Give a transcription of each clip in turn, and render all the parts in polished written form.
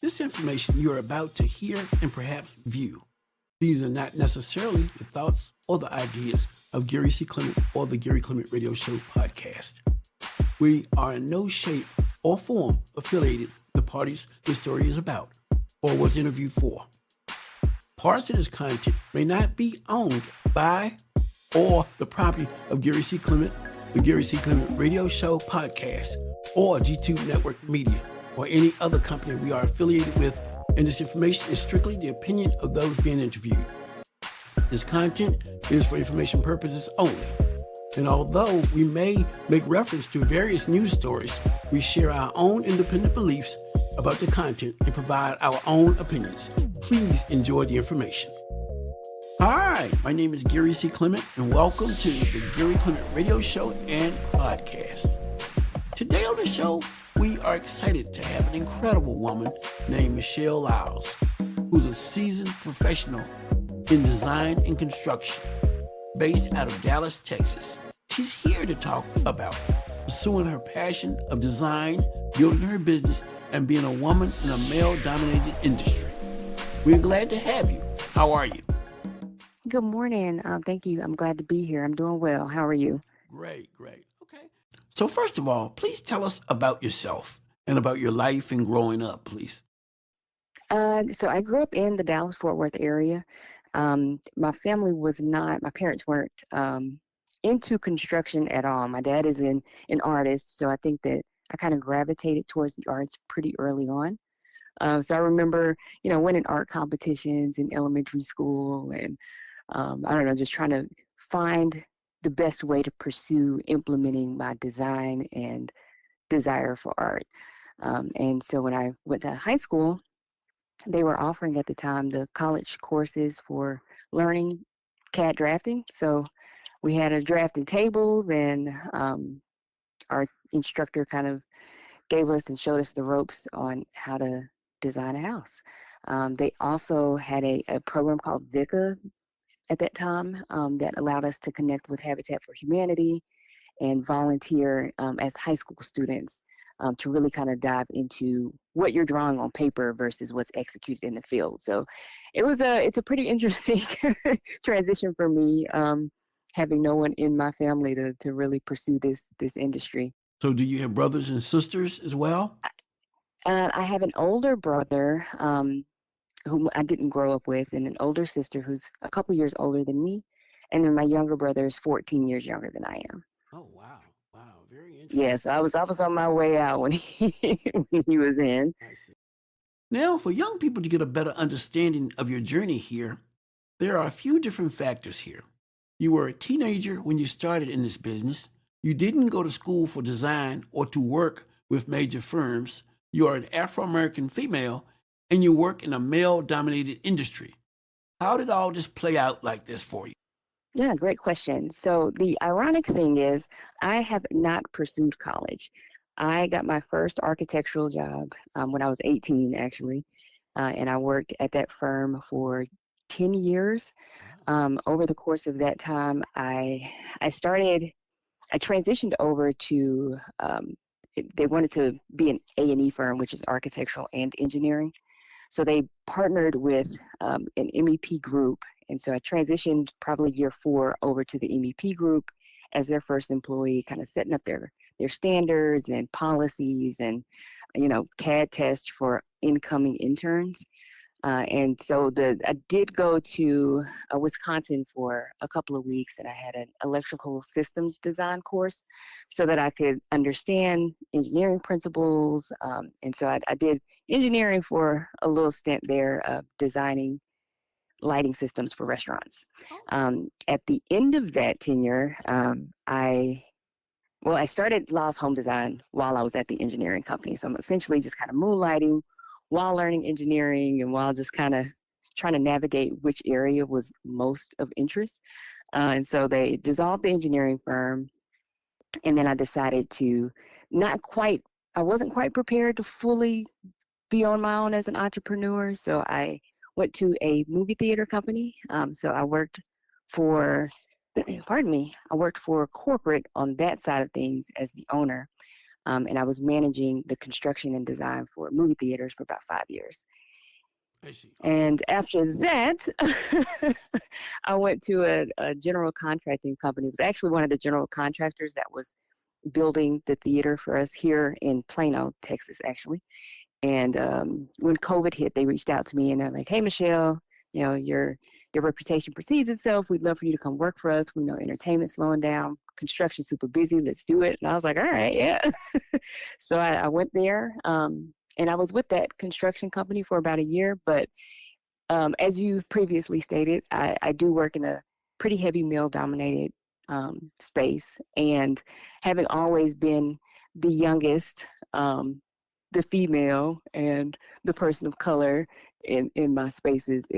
This information you are about to hear and perhaps view. These are not necessarily the thoughts or the ideas of Gary C. Clement or the Gary Clement Radio Show podcast. We are in no shape or form affiliated with the parties the story is about or was interviewed for. Parts of this content may not be owned by or the property of Gary C. Clement, the Gary C. Clement Radio Show podcast, or G2 Network Media, or any other company we are affiliated with, and this information is strictly the opinion of those being interviewed. This content is for information purposes only, and although we may make reference to various news stories, we share our own independent beliefs about the content and provide our own opinions. Please enjoy the information. Hi, my name is Gary C. Clement, and welcome to the Gary Clement Radio Show and Podcast. Today on the show, we are excited to have an incredible woman named Michelle Lyles, who's a seasoned professional in design and construction, based out of Dallas, Texas. She's here to talk about pursuing her passion of design, building her business, and being a woman in a male-dominated industry. We're glad to have you. How are you? Good morning. Thank you. I'm glad to be here. I'm doing well. How are you? Great. Okay. So first of all, please tell us about yourself and about your life and growing up, please. So I grew up in the Dallas-Fort Worth area. My parents weren't into construction at all. My dad is an artist, so I think that I kind of gravitated towards the arts pretty early on. So I remember, winning art competitions in elementary school and just trying to find the best way to pursue implementing my design and desire for art. And so when I went to high school, they were offering at the time the college courses for learning CAD drafting. So we had a drafting tables, and our instructor kind of gave us and showed us the ropes on how to design a house. They also had a program called VICA at that time that allowed us to connect with Habitat for Humanity and volunteer as high school students to really kind of dive into what you're drawing on paper versus what's executed in the field. So it's a pretty interesting transition for me, having no one in my family to really pursue this industry. So do you have brothers and sisters as well? I have an older brother whom I didn't grow up with, and an older sister who's a couple years older than me, and then my younger brother is 14 years younger than I am. Oh, wow, very interesting. Yeah, so I was on my way out when when he was in. I see. Now, for young people to get a better understanding of your journey here, there are a few different factors here. You were a teenager when you started in this business. You didn't go to school for design or to work with major firms. You are an Afro-American female, and you work in a male-dominated industry. How did all this play out like this for you? Yeah, great question. So the ironic thing is I have not pursued college. I got my first architectural job when I was 18, actually, and I worked at that firm for 10 years. Over the course of that time, I transitioned over to, they wanted to be an A&E firm, which is architectural and engineering. So they partnered with an MEP group. And so I transitioned probably year 4 over to the MEP group as their first employee, kind of setting up their standards and policies and, CAD tests for incoming interns. And so I did go to Wisconsin for a couple of weeks, and I had an electrical systems design course so that I could understand engineering principles. And so I did engineering for a little stint there of designing lighting systems for restaurants. At the end of that tenure, I started Lyles Home Design while I was at the engineering company. So I'm essentially just kind of moonlighting while learning engineering and while just kind of trying to navigate which area was most of interest. And so they dissolved the engineering firm. And then I decided to I wasn't quite prepared to fully be on my own as an entrepreneur. So I went to a movie theater company. So I worked for, I worked for corporate on that side of things as the owner. and I was managing the construction and design for movie theaters for about 5 years. I see. Okay. And after that, I went to a general contracting company. It was actually one of the general contractors that was building the theater for us here in Plano, Texas, actually. And when COVID hit, they reached out to me and they're like, "Hey, Michelle, your reputation precedes itself. We'd love for you to come work for us. We know entertainment's slowing down, construction's super busy. Let's do it." And I was like, "All right, yeah." So I went there, and I was with that construction company for about a year. But as you previously stated, I do work in a pretty heavy male dominated space. And having always been the youngest, the female, and the person of color in my spaces,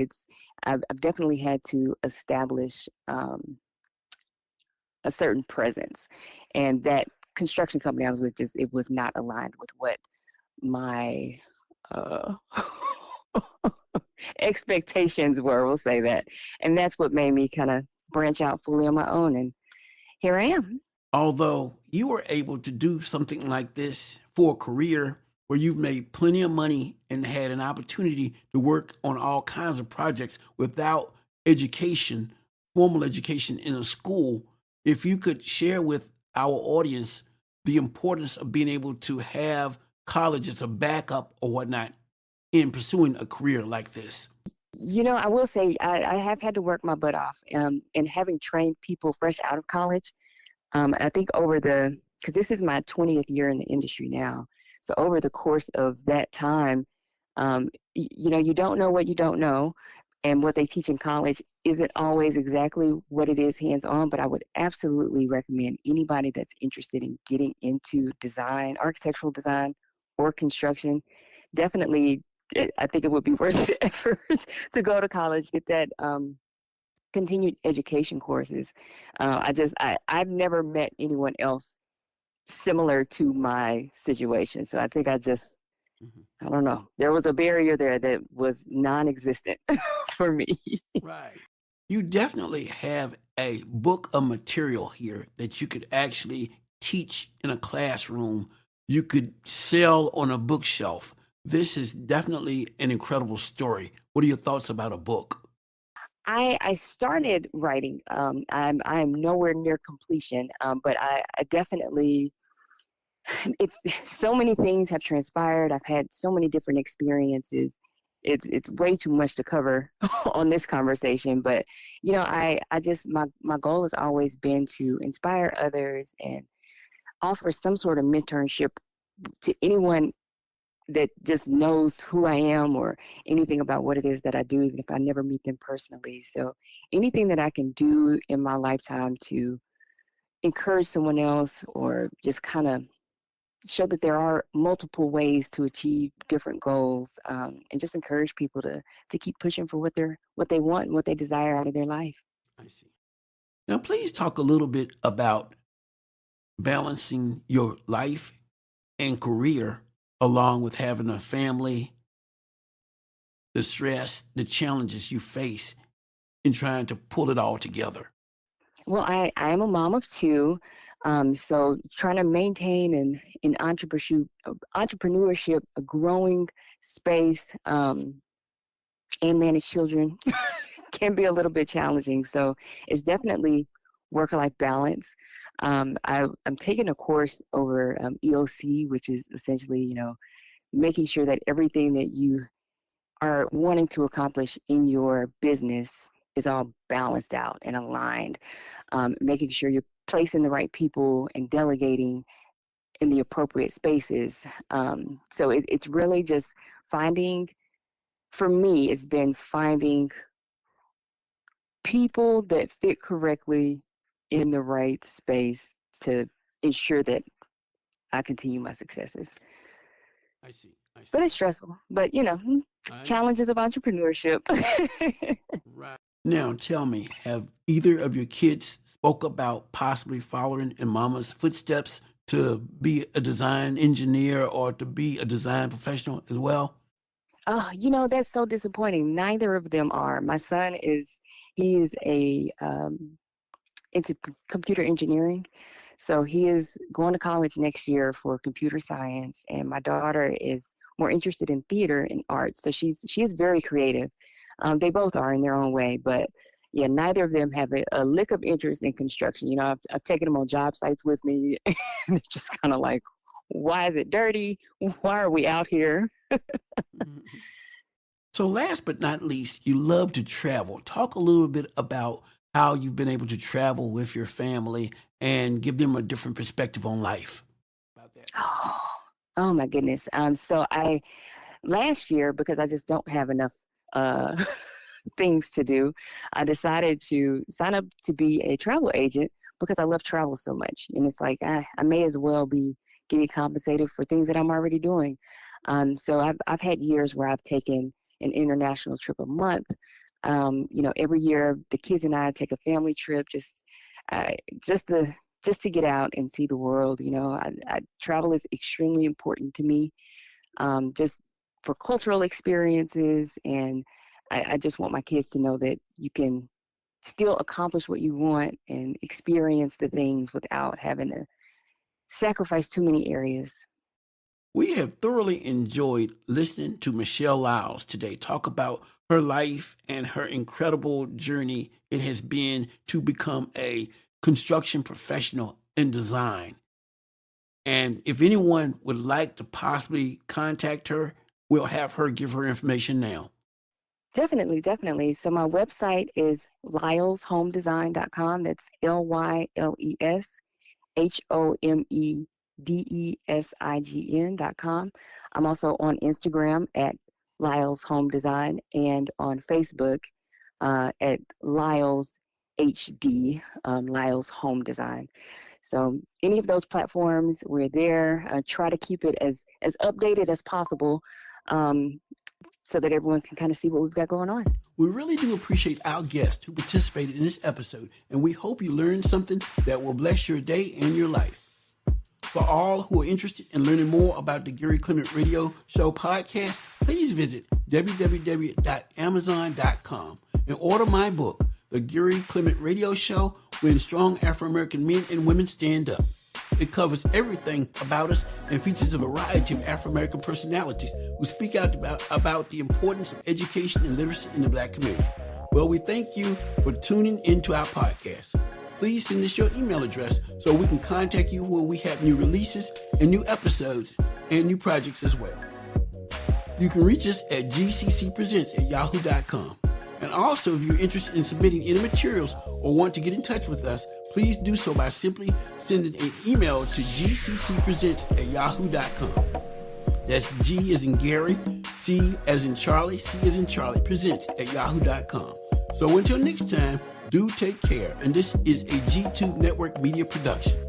I've definitely had to establish a certain presence. And that construction company I was with, just it was not aligned with what my uh, expectations were, we'll say that. And that's what made me kind of branch out fully on my own. And here I am. Although you were able to do something like this for a career where you've made plenty of money and had an opportunity to work on all kinds of projects without education, formal education in a school, if you could share with our audience the importance of being able to have college as a backup or whatnot in pursuing a career like this. I will say I have had to work my butt off. And having trained people fresh out of college, I think because this is my 20th year in the industry now. So over the course of that time, you don't know what you don't know. And what they teach in college isn't always exactly what it is hands on, but I would absolutely recommend anybody that's interested in getting into design, architectural design, or construction, definitely, I think it would be worth the effort to go to college, get that continued education courses. I've never met anyone else similar to my situation. So I think Mhm. I don't know. There was a barrier there that was non-existent for me. Right. You definitely have a book of material here that you could actually teach in a classroom. You could sell on a bookshelf. This is definitely an incredible story. What are your thoughts about a book? I started writing. I'm nowhere near completion, but I definitely it's so many things have transpired. I've had so many different experiences. It's way too much to cover on this conversation, but I just my goal has always been to inspire others and offer some sort of mentorship to anyone that just knows who I am or anything about what it is that I do, even if I never meet them personally. So anything that I can do in my lifetime to encourage someone else or just kind of show that there are multiple ways to achieve different goals, and just encourage people to keep pushing for what they want and what they desire out of their life. I see. Now, please talk a little bit about balancing your life and career along with having a family, the stress, the challenges you face in trying to pull it all together. Well, I am a mom of two, so trying to maintain an entrepreneurship, a growing space, and manage children can be a little bit challenging. So it's definitely work-life balance. I'm taking a course over EOC, which is essentially, making sure that everything that you are wanting to accomplish in your business is all balanced out and aligned. Making sure you're placing the right people and delegating in the appropriate spaces. So it's really just finding, for me, it's been finding people that fit correctly in the right space to ensure that I continue my successes. I see. I But see. it's stressful. But I see. challenges of entrepreneurship. Right. Now, tell me, have either of your kids spoke about possibly following in mama's footsteps to be a design engineer or to be a design professional as well? Oh, that's so disappointing. Neither of them are. My son he is a into computer engineering. So he is going to college next year for computer science, and my daughter is more interested in theater and art. So she's very creative. They both are in their own way, but yeah, neither of them have a lick of interest in construction. You know, I've taken them on job sites with me, and they're just kind of like, why is it dirty? Why are we out here? So last but not least, you love to travel. Talk a little bit about how you've been able to travel with your family and give them a different perspective on life. About that. Oh my goodness. So I last year, because I just don't have enough uh things to do, I decided to sign up to be a travel agent because I love travel so much. And it's like I may as well be getting compensated for things that I'm already doing. So I've had years where I've taken an international trip a month. You know, every year the kids and I take a family trip, uh, just to just to get out and see the world. You know, travel is extremely important to me, just for cultural experiences, and I just want my kids to know that you can still accomplish what you want and experience the things without having to sacrifice too many areas. We have thoroughly enjoyed listening to Michelle Lyles today talk about her life and her incredible journey it has been to become a construction professional in design. And if anyone would like to possibly contact her, we'll have her give her information now. Definitely, definitely. So my website is lyleshomedesign.com. That's LYLESHOMEDESIGN.com. I'm also on Instagram at Lyles Home Design and on Facebook at Lyles HD, Lyles Home Design. So any of those platforms, we're there. I try to keep it as updated as possible, um, so that everyone can kind of see what we've got going on. We really do appreciate our guest who participated in this episode, and we hope you learned something that will bless your day and your life. For all who are interested in learning more about the Gary Clement Radio Show podcast, please visit www.amazon.com and order my book, The Gary Clement Radio Show, When Strong Afro-American Men and Women Stand Up. It covers everything about us and features a variety of Afro-American personalities who speak out about the importance of education and literacy in the Black community. Well, we thank you for tuning into our podcast. Please send us your email address so we can contact you when we have new releases and new episodes and new projects as well. You can reach us at gccpresents@yahoo.com. And also, if you're interested in submitting any materials or want to get in touch with us, please do so by simply sending an email to gccpresents@yahoo.com. That's G as in Gary, C as in Charlie, C as in Charlie, presents@yahoo.com. So until next time, do take care. And this is a G2 Network Media production.